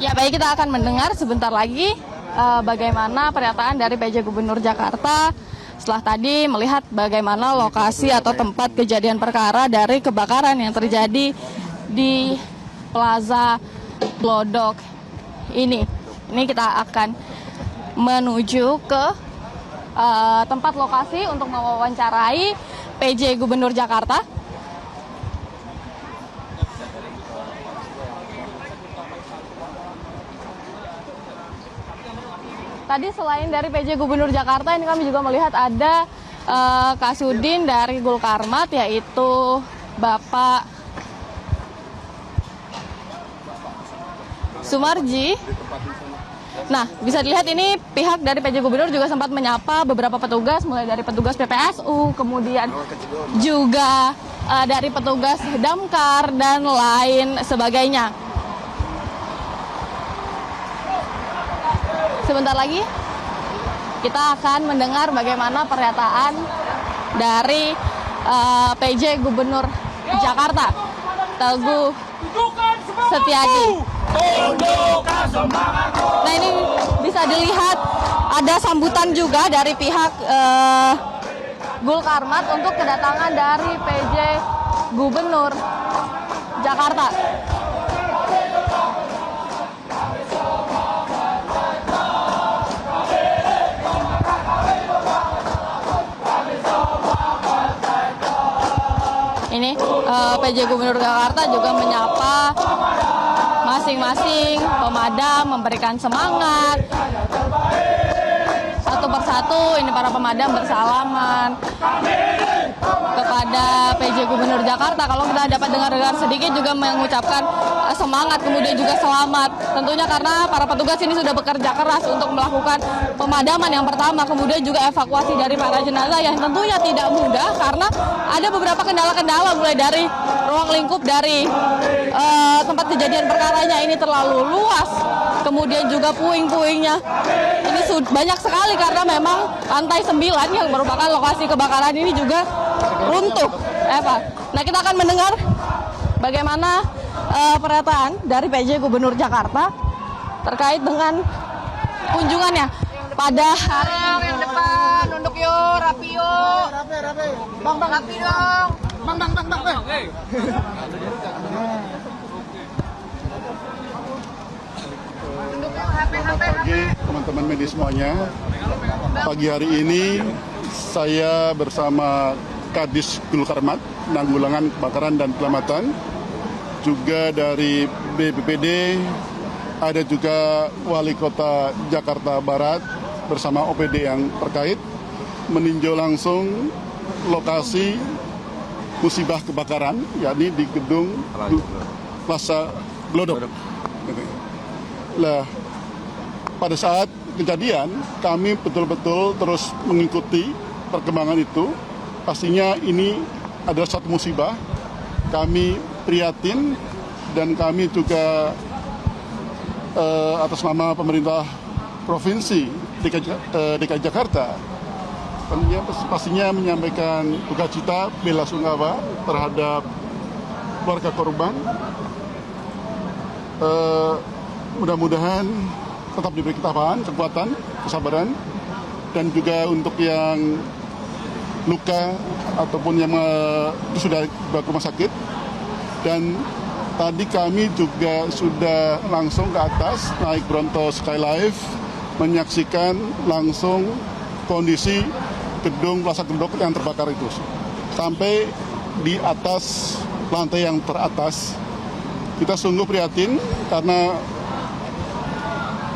Ya baik, kita akan mendengar sebentar lagi bagaimana pernyataan dari PJ Gubernur Jakarta setelah tadi melihat bagaimana lokasi atau tempat kejadian perkara dari kebakaran yang terjadi di Plaza Glodok ini. Ini kita akan menuju ke tempat lokasi untuk mewawancarai PJ Gubernur Jakarta. Tadi selain dari PJ Gubernur Jakarta, ini kami juga melihat ada Kasudin dari Gulkarmat, yaitu Bapak Sumarji. Nah, bisa dilihat ini pihak dari PJ Gubernur juga sempat menyapa beberapa petugas, mulai dari petugas PPSU, kemudian juga dari petugas Damkar, dan lain sebagainya. Sebentar lagi kita akan mendengar bagaimana pernyataan dari PJ Gubernur Jakarta, Teguh Setiadi. Nah, ini bisa dilihat ada sambutan juga dari pihak Gulkarmat untuk kedatangan dari PJ Gubernur Jakarta. Ini PJ Gubernur Jakarta juga menyapa masing-masing pemadam, memberikan semangat. Satu persatu ini para pemadam bersalaman kepada PJ Gubernur Jakarta. Kalau kita dapat dengar sedikit juga mengucapkan semangat, kemudian juga selamat. Tentunya karena para petugas ini sudah bekerja keras untuk melakukan pemadaman yang pertama, kemudian juga evakuasi dari para jenazah yang tentunya tidak mudah karena ada beberapa kendala-kendala, mulai dari ruang lingkup dari tempat kejadian perkaranya ini terlalu luas, kemudian juga puing-puingnya ini banyak sekali karena memang lantai 9 yang merupakan lokasi kebakaran ini juga runtuh, Eva. Nah, kita akan mendengar bagaimana pernyataan dari PJ Gubernur Jakarta terkait dengan kunjungannya pada hari yang depan. Nunduk yuk, rapi yuk. Rapi. Bang, rapi dong. Bang. Pagi teman-teman medis semuanya. Pagi hari ini saya bersama Kadis Gulkarmat, Penanggulangan Kebakaran dan Keselamatan, juga dari BPPD, ada juga Wali Kota Jakarta Barat bersama OPD yang terkait, meninjau langsung lokasi musibah kebakaran, yakni di gedung Plaza Glodok. Nah, pada saat kejadian kami betul-betul terus mengikuti perkembangan itu. Pastinya ini adalah satu musibah. Kami prihatin dan kami juga atas nama pemerintah Provinsi DKI Jakarta pastinya menyampaikan duka cita, bela sungkawa terhadap keluarga korban. Mudah-mudahan tetap diberi ketabahan, kekuatan, kesabaran, dan juga untuk yang luka ataupun yang sudah dibawa ke rumah sakit. Dan tadi kami juga sudah langsung ke atas naik Bronto Skylife menyaksikan langsung kondisi gedung Plaza Glodok yang terbakar itu sampai di atas lantai yang teratas. Kita sungguh prihatin karena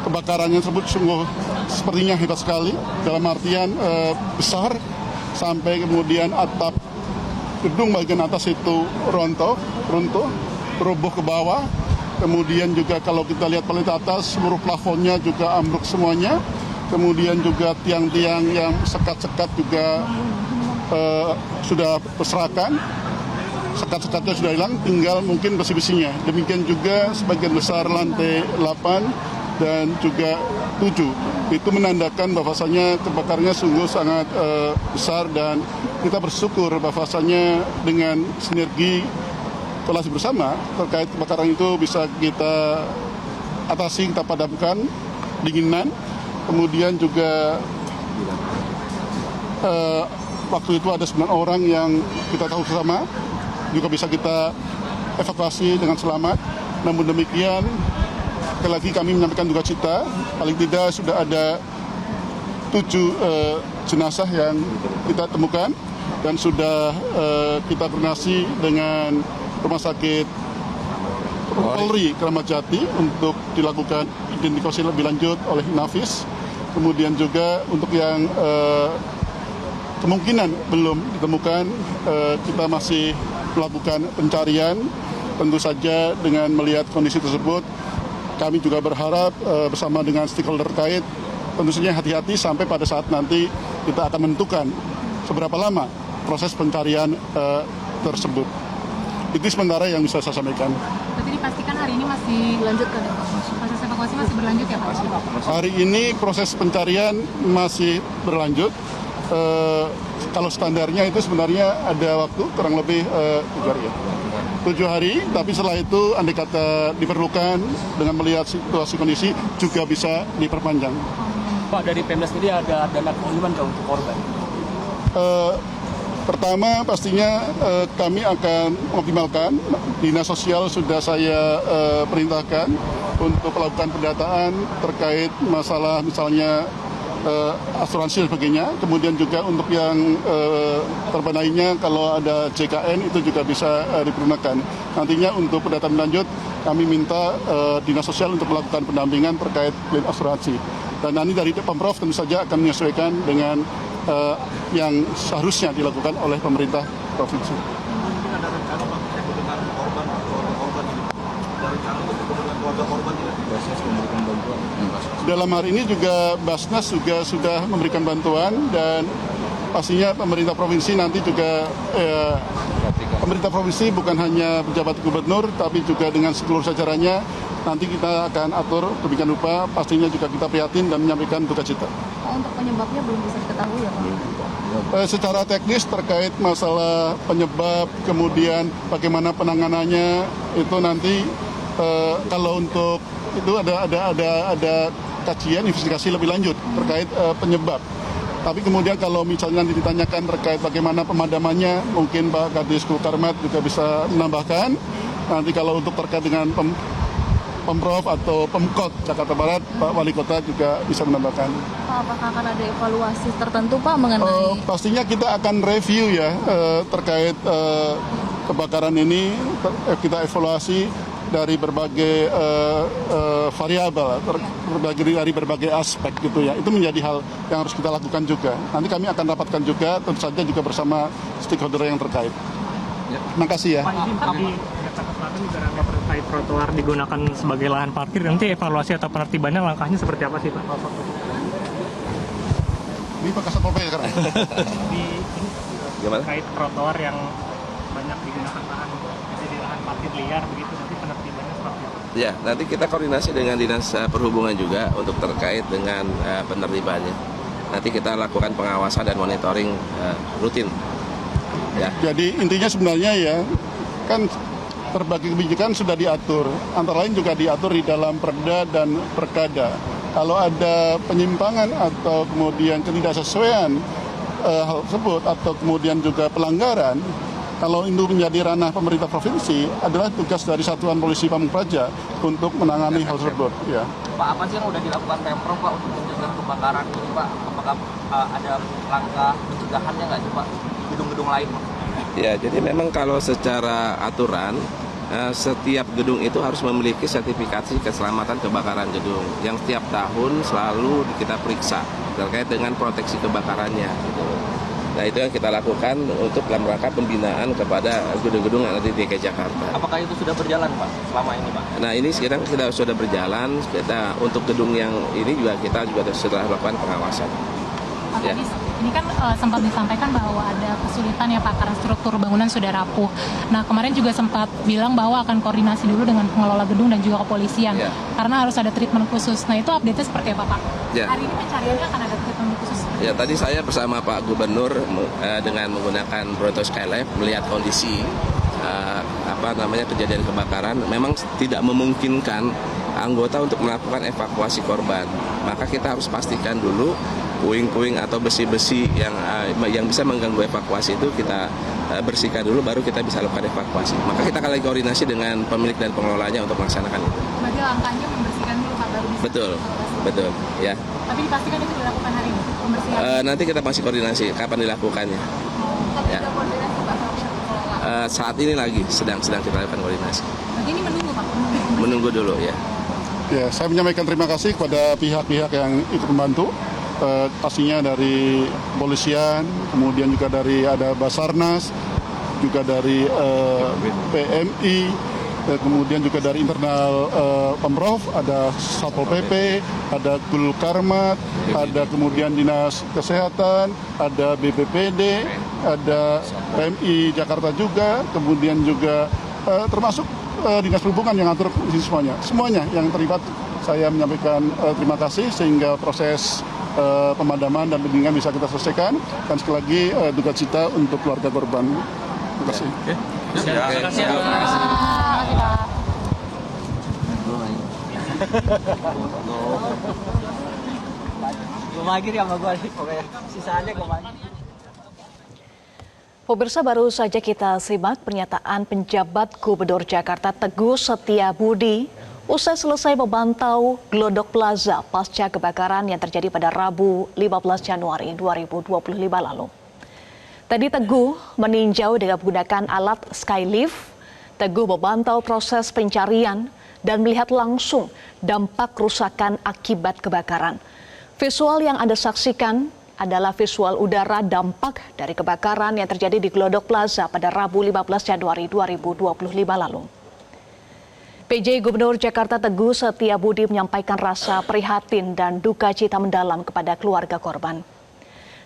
kebakarannya tersebut sungguh sepertinya hebat sekali, dalam artian besar, sampai kemudian atap gedung bagian atas itu runtuh, roboh ke bawah. Kemudian juga kalau kita lihat paling atas, seluruh plafonnya juga ambruk semuanya. Kemudian juga tiang-tiang yang sekat-sekat juga sudah berserakan. Sekat-sekatnya sudah hilang, tinggal mungkin besi-besinya. Demikian juga sebagian besar lantai 8 dan juga 7. Itu menandakan bahwasannya kebakarnya sungguh sangat besar, dan kita bersyukur bahwasannya dengan sinergi evaluasi bersama terkait kebakaran itu bisa kita atasi, kita padamkan dinginan. Kemudian juga waktu itu ada 9 orang yang kita tahu bersama juga bisa kita evakuasi dengan selamat. Namun demikian, sekali lagi kami menyampaikan duka cita, paling tidak sudah ada 7 jenazah yang kita temukan dan sudah kita koordinasi dengan Rumah Sakit Polri Kramat Jati untuk dilakukan identifikasi lebih lanjut oleh Nafis. Kemudian juga untuk yang kemungkinan belum ditemukan, kita masih melakukan pencarian. Tentu saja dengan melihat kondisi tersebut, kami juga berharap bersama dengan stakeholder terkait, tentu saja hati-hati sampai pada saat nanti kita akan menentukan seberapa lama proses pencarian tersebut. Itu sementara yang bisa saya sampaikan. Berarti dipastikan hari ini masih dilanjutkan ya Pak? Proses evakuasi masih berlanjut ya Pak? Hari ini proses pencarian masih berlanjut. Kalau standarnya itu sebenarnya ada waktu kurang lebih 7 hari, tapi setelah itu andai kata diperlukan dengan melihat situasi kondisi juga bisa diperpanjang. Pak, dari Pemda sendiri ada dana pengiriman untuk korban? Pertama pastinya kami akan mengoptimalkan. Dinas Sosial sudah saya perintahkan untuk melakukan pendataan terkait masalah misalnya asuransi dan sebagainya. Kemudian juga untuk yang korban lainnya kalau ada JKN itu juga bisa digunakan. Nantinya untuk pendataan lanjut kami minta Dinas Sosial untuk melakukan pendampingan terkait klaim asuransi. Dan nanti dari Pemprov tentu saja akan menyesuaikan dengan yang seharusnya dilakukan oleh pemerintah provinsi. Dalam hari ini juga Basnas juga sudah memberikan bantuan dan pastinya pemerintah provinsi nanti juga pemerintah provinsi bukan hanya pejabat gubernur tapi juga dengan seluruh jajarannya nanti kita akan atur demikian rupa, pastinya juga kita prihatin dan menyampaikan duka cita. Untuk penyebabnya belum bisa diketahui ya Pak? Secara teknis terkait masalah penyebab, kemudian bagaimana penanganannya itu nanti kalau untuk itu ada kajian investigasi lebih lanjut terkait penyebab. Tapi kemudian kalau misalnya nanti ditanyakan terkait bagaimana pemadamannya, mungkin Pak Kadis Kulkarmat juga bisa menambahkan. Nanti kalau untuk terkait dengan Pemprov atau Pemkot Jakarta Barat, Pak Wali Kota juga bisa menambahkan. Pak, apakah akan ada evaluasi tertentu Pak mengenai? Pastinya kita akan review ya terkait kebakaran ini, kita evaluasi dari berbagai variabel, dari berbagai aspek gitu ya. Itu menjadi hal yang harus kita lakukan juga. Nanti kami akan rapatkan juga, tentu saja juga bersama stakeholder yang terkait. Terima kasih ya. Pak, izin tadi Jakarta Selatan juga terkait trotoar digunakan sebagai lahan parkir. Nanti evaluasi atau penertibannya langkahnya seperti apa sih Pak? Ini Pak Kasat Polres sekarang. Terkait trotoar yang banyak digunakan lahan, jadi lahan parkir liar begitu, nanti penertibannya seperti apa? Ya, nanti kita koordinasi dengan Dinas Perhubungan juga untuk terkait dengan penertibannya. Nanti kita lakukan pengawasan dan monitoring rutin. Ya. Jadi intinya sebenarnya ya, kan berbagai kebijakan sudah diatur, antara lain juga diatur di dalam Perda dan Perkada. Kalau ada penyimpangan atau kemudian ketidaksesuaian hal tersebut atau kemudian juga pelanggaran, kalau itu menjadi ranah pemerintah provinsi, adalah tugas dari Satuan Polisi Pamung Praja untuk menangani hal tersebut. Ya. Pak, apa sih yang sudah dilakukan Pemprov Pak untuk mencegah kebakaran ini Pak? Apakah ada langkah pencegahannya nggak sih Pak? Gedung-gedung lain Pak? Ya, jadi memang kalau secara aturan setiap gedung itu harus memiliki sertifikasi keselamatan kebakaran gedung yang setiap tahun selalu kita periksa terkait dengan proteksi kebakarannya. Gitu. Nah, itu yang kita lakukan untuk dalam rangka pembinaan kepada gedung-gedung yang ada di DKI Jakarta. Apakah itu sudah berjalan Pak selama ini Pak? Nah, ini sekarang kita sudah berjalan. Kita untuk gedung yang ini juga kita sudah melakukan pengawasan. Pak Kadis, ini kan sempat disampaikan bahwa ada kesulitan ya Pak karena struktur bangunan sudah rapuh. Nah kemarin juga sempat bilang bahwa akan koordinasi dulu dengan pengelola gedung dan juga kepolisian karena harus ada treatment khusus. Nah itu update-nya seperti apa Pak? Hari ini pencariannya akan ada treatment khusus? Ya, tadi saya bersama Pak Gubernur dengan menggunakan Broto Skylab melihat kondisi kejadian kebakaran memang tidak memungkinkan anggota untuk melakukan evakuasi korban. Maka kita harus pastikan dulu puing-puing atau besi-besi yang bisa mengganggu evakuasi itu kita bersihkan dulu, baru kita bisa lakukan evakuasi. Maka kita akan lagi koordinasi dengan pemilik dan pengelolanya untuk melaksanakan itu. Berarti langkahnya membersihkan dulu Pak, baru bisa. Betul, ya. Tapi dipastikan itu dilakukan hari ini, pembersihan. Nanti kita masih koordinasi kapan dilakukannya. Ya. Saat ini lagi sedang kita lakukan koordinasi. Berarti ini menunggu Pak? Menunggu dulu ya. Ya, saya menyampaikan terima kasih kepada pihak-pihak yang ikut membantu. Pastinya dari kepolisian, kemudian juga dari ada Basarnas, juga dari PMI, kemudian juga dari internal Pemprov, ada Satpol PP, ada Gul Karmat, ada kemudian Dinas Kesehatan, ada BPPD, ada PMI Jakarta juga, kemudian juga termasuk Dinas Perhubungan yang atur semuanya yang terlibat. Saya menyampaikan terima kasih sehingga proses pemadaman dan pendinginan bisa kita selesaikan, dan sekali lagi duka cita untuk keluarga korban. Terima kasih. Pemirsa, baru saja kita simak pernyataan penjabat Gubernur Jakarta Teguh Setiabudi usai selesai memantau Glodok Plaza pasca kebakaran yang terjadi pada Rabu 15 Januari 2025 lalu. Tadi Teguh meninjau dengan menggunakan alat skylift. Teguh memantau proses pencarian dan melihat langsung dampak kerusakan akibat kebakaran. Visual yang Anda saksikan adalah visual udara dampak dari kebakaran yang terjadi di Glodok Plaza pada Rabu 15 Januari 2025 lalu. PJ Gubernur Jakarta Teguh Setiabudi menyampaikan rasa prihatin dan duka cita mendalam kepada keluarga korban.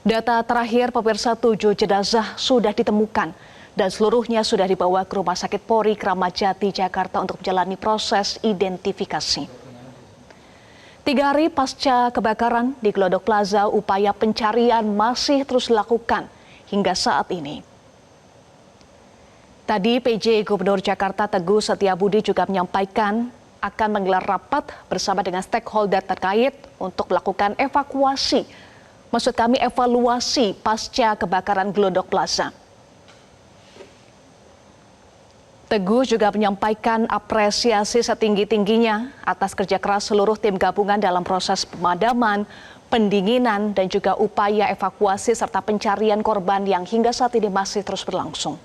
Data terakhir pemirsa, 7 jenazah sudah ditemukan dan seluruhnya sudah dibawa ke Rumah Sakit Polri Kramat Jati Jakarta untuk menjalani proses identifikasi. 3 hari pasca kebakaran di Glodok Plaza, upaya pencarian masih terus dilakukan hingga saat ini. Tadi PJ Gubernur Jakarta Teguh Setiabudi juga menyampaikan akan menggelar rapat bersama dengan stakeholder terkait untuk melakukan evakuasi. Maksud kami evaluasi pasca kebakaran Glodok Plaza. Teguh juga menyampaikan apresiasi setinggi-tingginya atas kerja keras seluruh tim gabungan dalam proses pemadaman, pendinginan, dan juga upaya evakuasi serta pencarian korban yang hingga saat ini masih terus berlangsung.